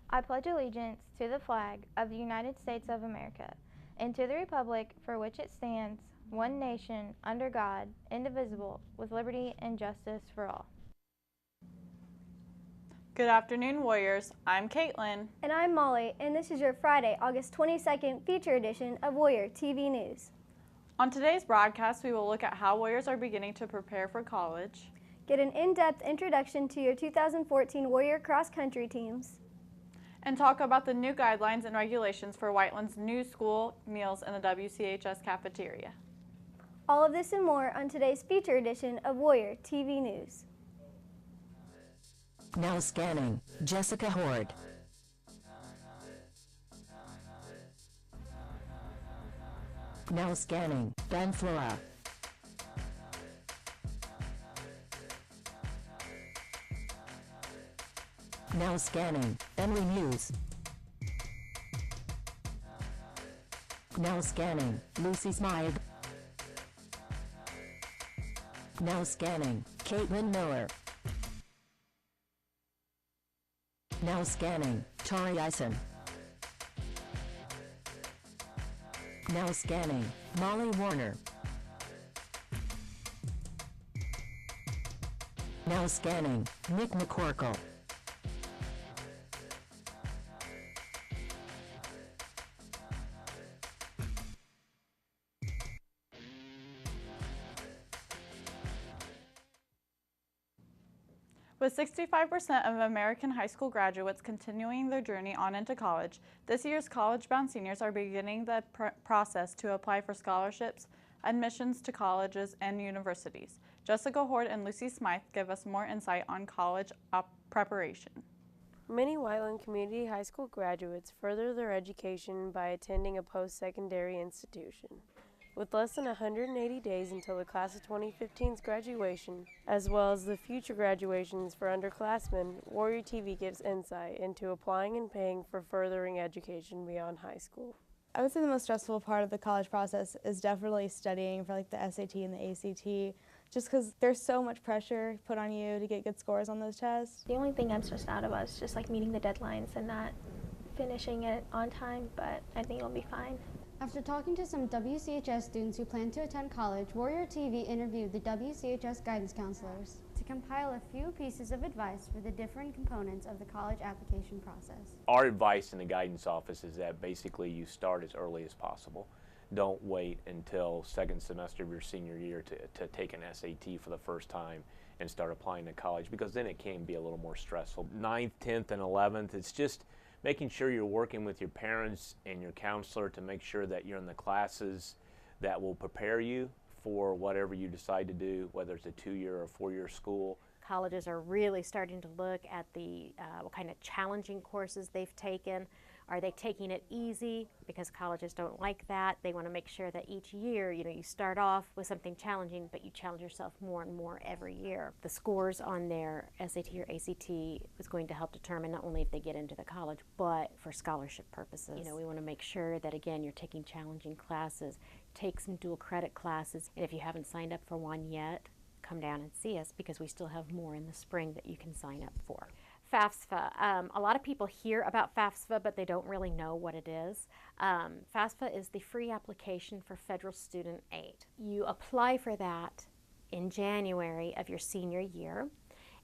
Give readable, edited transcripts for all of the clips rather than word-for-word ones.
I pledge allegiance to the flag of the United States of America and to the republic for which it stands, one nation, under God, indivisible, with liberty and justice for all. Good afternoon, Warriors. I'm Caitlin. And I'm Molly, and this is your Friday, August 22nd feature edition of Warrior TV News. On today's broadcast, we will look at how Warriors are beginning to prepare for college, get an in-depth introduction to your 2014 Warrior cross-country teams, and talk about the new guidelines and regulations for Whiteland's new school meals in the WCHS cafeteria. All of this and more on today's feature edition of Warrior TV News. Now scanning, Jessica Horde. Now scanning, Ben Flora. Now scanning, Henry Muse. Now scanning, Lucy Smythe. Now scanning, Caitlin Miller. Now scanning, Tori Eisen. Now scanning, Molly Warner. Now scanning, Nick McCorkle. With 65% of American high school graduates continuing their journey on into college, this year's college-bound seniors are beginning the process to apply for scholarships, admissions to colleges and universities. Jessica Horde and Lucy Smythe give us more insight on college preparation. Many Whiteland Community High School graduates further their education by attending a post-secondary institution. With less than 180 days until the class of 2015's graduation, as well as the future graduations for underclassmen, Warrior TV gives insight into applying and paying for furthering education beyond high school. I would say the most stressful part of the college process is definitely studying for like the SAT and the ACT, just because there's so much pressure put on you to get good scores on those tests. The only thing I'm stressed out about is just like meeting the deadlines and not finishing it on time, but I think it'll be fine. After talking to some WCHS students who plan to attend college, Warrior TV interviewed the WCHS guidance counselors to compile a few pieces of advice for the different components of the college application process. Our advice in the guidance office is that basically you start as early as possible. Don't wait until second semester of your senior year to take an SAT for the first time and start applying to college, because then it can be a little more stressful. 9th, 10th, and 11th, it's just making sure you're working with your parents and your counselor to make sure that you're in the classes that will prepare you for whatever you decide to do, whether it's a 2-year or 4-year school. Colleges are really starting to look at the what kind of challenging courses they've taken. Are they taking it easy? Because colleges don't like that. They want to make sure that each year, you start off with something challenging, but you challenge yourself more and more every year. The scores on their SAT or ACT is going to help determine not only if they get into the college, but for scholarship purposes. We want to make sure that, again, you're taking challenging classes, take some dual credit classes, and if you haven't signed up for one yet, come down and see us, because we still have more in the spring that you can sign up for. FAFSA. A lot of people hear about FAFSA, but they don't really know what it is. FAFSA is the free application for federal student aid. You apply for that in January of your senior year,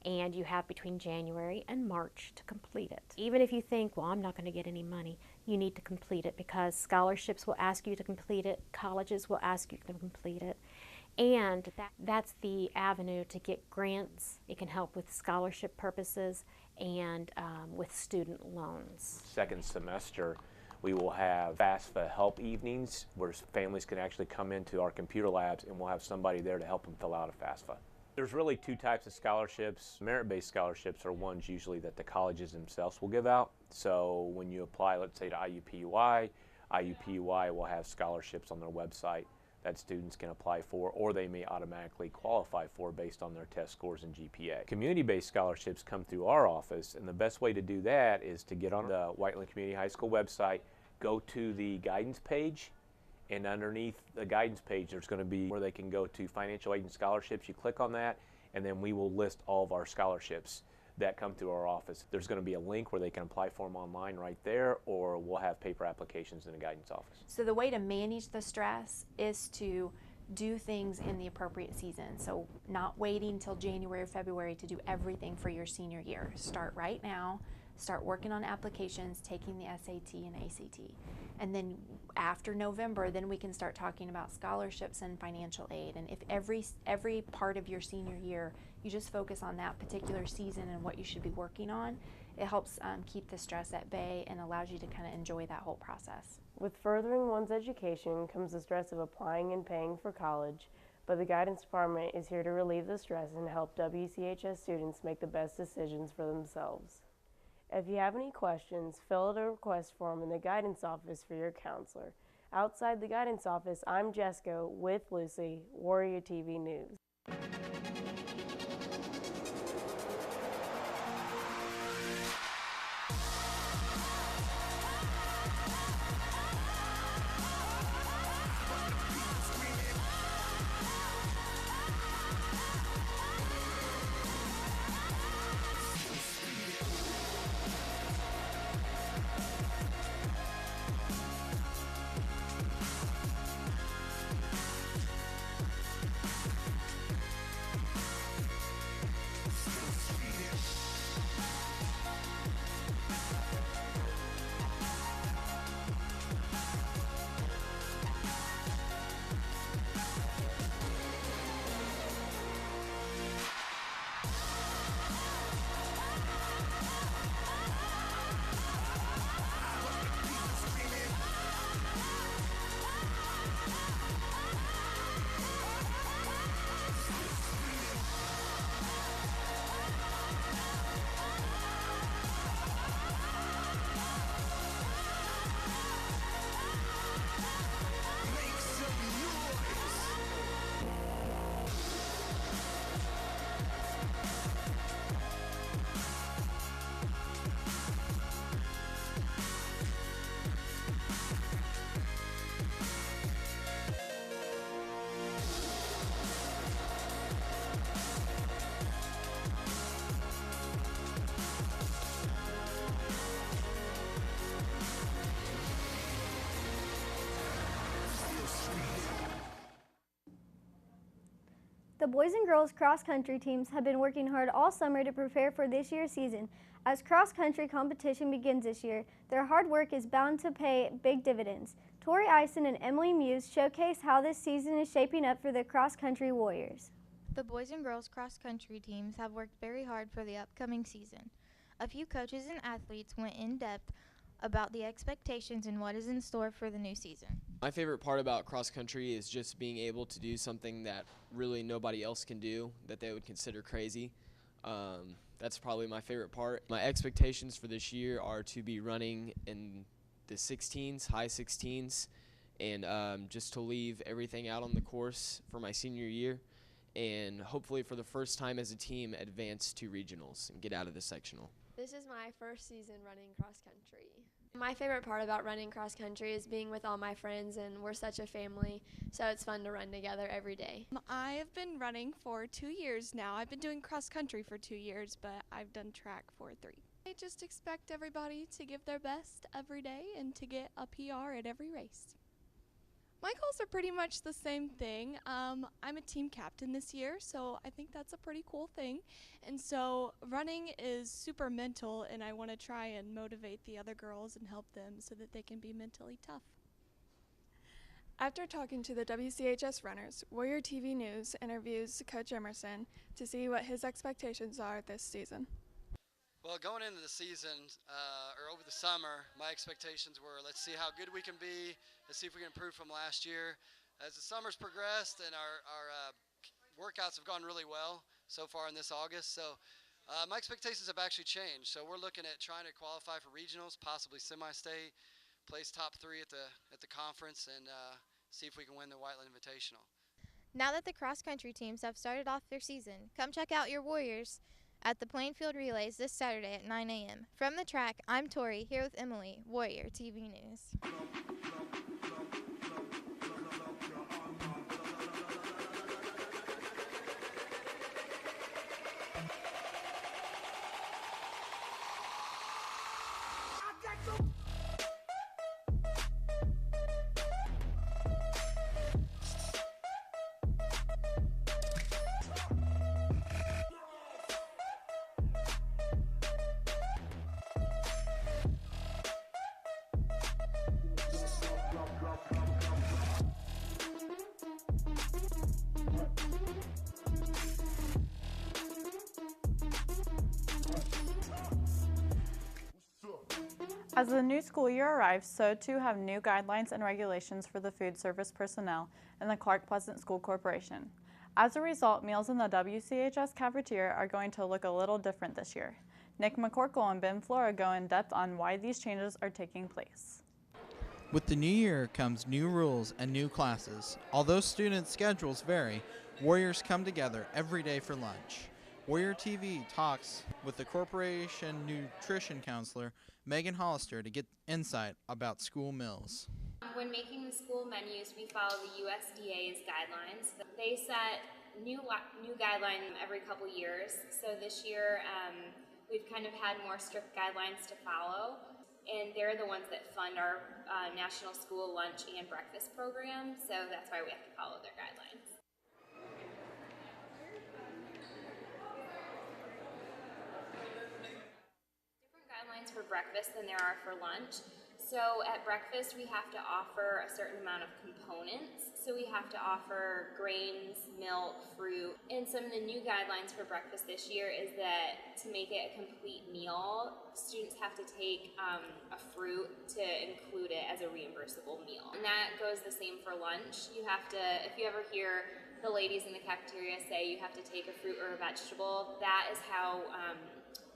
and you have between January and March to complete it. Even if you think, well, I'm not going to get any money, you need to complete it, because scholarships will ask you to complete it, colleges will ask you to complete it. And that's the avenue to get grants. It can help with scholarship purposes and with student loans. Second semester, we will have FAFSA help evenings where families can actually come into our computer labs, and we'll have somebody there to help them fill out a FAFSA. There's really 2 types of scholarships. Merit-based scholarships are ones usually that the colleges themselves will give out. So when you apply, let's say to IUPUI, IUPUI will have scholarships on their website that students can apply for, or they may automatically qualify for based on their test scores and GPA. Community-based scholarships come through our office, and the best way to do that is to get on the Whiteland Community High School website, go to the guidance page, and underneath the guidance page there's going to be where they can go to financial aid and scholarships. You click on that, and then we will list all of our scholarships. that come through our office. There's going to be a link where they can apply for them online right there, or we'll have paper applications in the guidance office. So the way to manage the stress is to do things in the appropriate season. So not waiting until January or February to do everything for your senior year. Start right now, start working on applications, taking the SAT and ACT. And then after November, then we can start talking about scholarships and financial aid. And if every part of your senior year, you just focus on that particular season and what you should be working on, it helps keep the stress at bay and allows you to kind of enjoy that whole process. With furthering one's education comes the stress of applying and paying for college, but the guidance department is here to relieve the stress and help WCHS students make the best decisions for themselves. If you have any questions, fill out a request form in the guidance office for your counselor. Outside the guidance office, I'm Jessica with Lucy, Warrior TV News. The boys and girls cross-country teams have been working hard all summer to prepare for this year's season. As cross-country competition begins this year, their hard work is bound to pay big dividends. Tori Eisen and Emily Muse showcase how this season is shaping up for the cross-country Warriors. The boys and girls cross-country teams have worked very hard for the upcoming season. A few coaches and athletes went in depth about the expectations and what is in store for the new season. My favorite part about cross country is just being able to do something that really nobody else can do, that they would consider crazy. That's probably my favorite part. My expectations for this year are to be running in the 16s, high 16s, and just to leave everything out on the course for my senior year, and hopefully for the first time as a team advance to regionals and get out of the sectional. This is my first season running cross country. My favorite part about running cross country is being with all my friends, and we're such a family, so it's fun to run together every day. I have been running for 2 years now. I've been doing cross country for 2 years, but I've done track for 3. I just expect everybody to give their best every day and to get a PR at every race. My goals are pretty much the same thing. I'm a team captain this year, so I think that's a pretty cool thing. And so running is super mental, and I want to try and motivate the other girls and help them so that they can be mentally tough. After talking to the WCHS runners, Warrior TV News interviews Coach Emerson to see what his expectations are this season. Well, going into the season, or over the summer, my expectations were, let's see how good we can be, let's see if we can improve from last year. As the summer's progressed and our workouts have gone really well so far in this August, so my expectations have actually changed. So we're looking at trying to qualify for regionals, possibly semi-state, place top 3 at the conference, and see if we can win the Whiteland Invitational. Now that the cross-country teams have started off their season, come check out your Warriors at the Plainfield Relays this Saturday at 9 a.m. From the track, I'm Tori, here with Emily, Warrior TV News. As the new school year arrives, so too have new guidelines and regulations for the food service personnel in the Clark Pleasant School Corporation. As a result, meals in the WCHS cafeteria are going to look a little different this year. Nick McCorkle and Ben Flora go in depth on why these changes are taking place. With the new year comes new rules and new classes. Although students' schedules vary, Warriors come together every day for lunch. Warrior TV talks with the corporation nutrition counselor Megan Hollister to get insight about school meals. When making the school menus, we follow the USDA's guidelines. They set new guidelines every couple years. So this year, we've kind of had more strict guidelines to follow, and they're the ones that fund our National School Lunch and Breakfast program. So that's why we have to follow their guidelines. For breakfast than there are for lunch. So at breakfast we have to offer a certain amount of components. So we have to offer grains, milk, fruit, and some of the new guidelines for breakfast this year is that to make it a complete meal, students have to take a fruit to include it as a reimbursable meal. And that goes the same for lunch. You have to, if you ever hear the ladies in the cafeteria say you have to take a fruit or a vegetable, that is how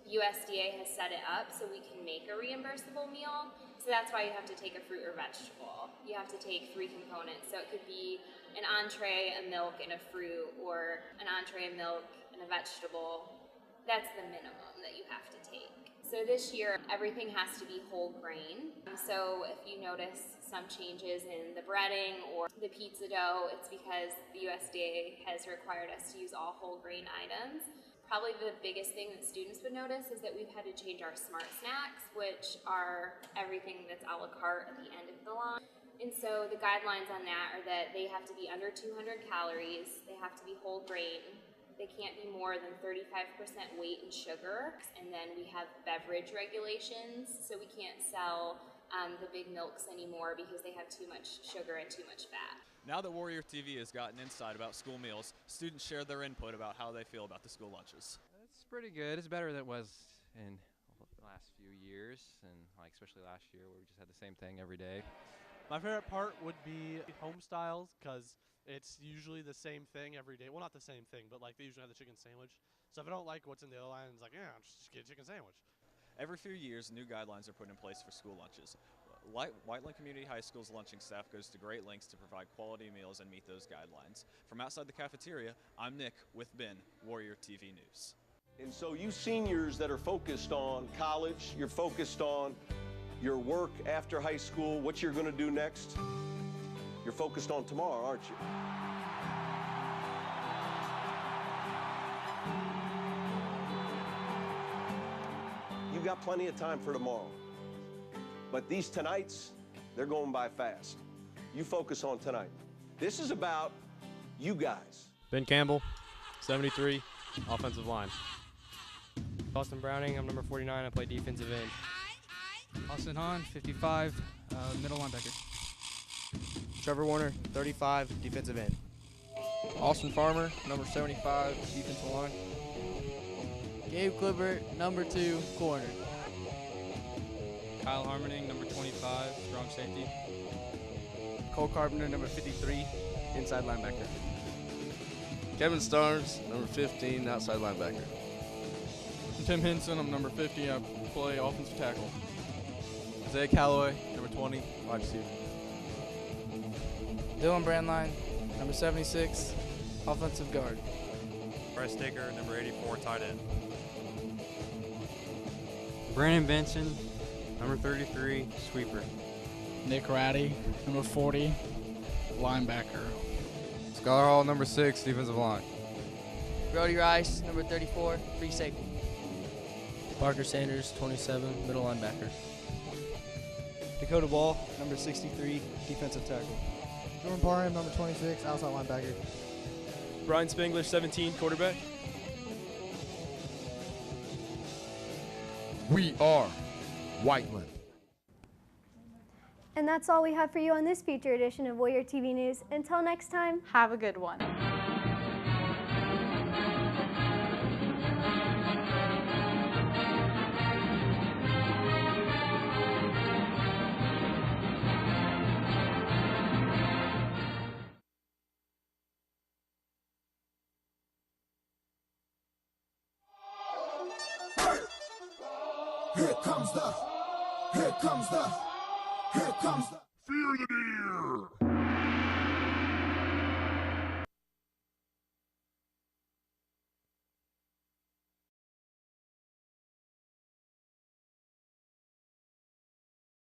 USDA has set it up so we can make a reimbursable meal. So that's why you have to take a fruit or vegetable. You have to take 3 components. So it could be an entree, a milk, and a fruit, or an entree, a milk, and a vegetable. That's the minimum that you have to take. So this year, everything has to be whole grain. So if you notice some changes in the breading or the pizza dough, it's because the USDA has required us to use all whole grain items. Probably the biggest thing that students would notice is that we've had to change our smart snacks, which are everything that's a la carte at the end of the line. And so the guidelines on that are that they have to be under 200 calories, they have to be whole grain, they can't be more than 35% weight in sugar, and then we have beverage regulations, so we can't sell the big milks anymore because they have too much sugar and too much fat. Now that Warrior TV has gotten insight about school meals, students share their input about how they feel about the school lunches. It's pretty good. It's better than it was in the last few years, and like especially last year where we just had the same thing every day. My favorite part would be home styles because it's usually the same thing every day. Well, not the same thing, but like they usually have the chicken sandwich. So if I don't like what's in the other line, it's like, yeah, just get a chicken sandwich. Every few years, new guidelines are put in place for school lunches. Whiteland Community High School's lunching staff goes to great lengths to provide quality meals and meet those guidelines. From outside the cafeteria, I'm Nick with Ben, Warrior TV News. And so you seniors that are focused on college, you're focused on your work after high school, what you're going to do next, you're focused on tomorrow, aren't you? You got plenty of time for tomorrow. But these tonights, they're going by fast. You focus on tonight. This is about you guys. Ben Campbell, 73, offensive line. Austin Browning, I'm number 49, I play defensive end. Austin Hahn, 55, middle linebacker. Trevor Warner, 35, defensive end. Austin Farmer, number 75, defensive line. Gabe Clippert, number 2, corner. Kyle Harmoning, number 25, strong safety. Cole Carpenter, number 53, inside linebacker. Kevin Starnes, number 15, outside linebacker. Tim Henson, I'm number 50, I play offensive tackle. Isaiah Calloway, number 20, wide receiver. Dylan Brandline, number 76, offensive guard. Bryce Staker, number 84, tight end. Brandon Benson, number 33, sweeper. Nick Ratty, number 40, linebacker. Skylar Hall, number 6, defensive line. Brody Rice, number 34, free safety. Parker Sanders, 27, middle linebacker. Dakota Ball, number 63, defensive tackle. Jordan Parham, number 26, outside linebacker. Brian Spangler, 17, quarterback. We are Whiteland. And that's all we have for you on this feature edition of Warrior TV News. Until next time, have a good one. Here comes the, fear the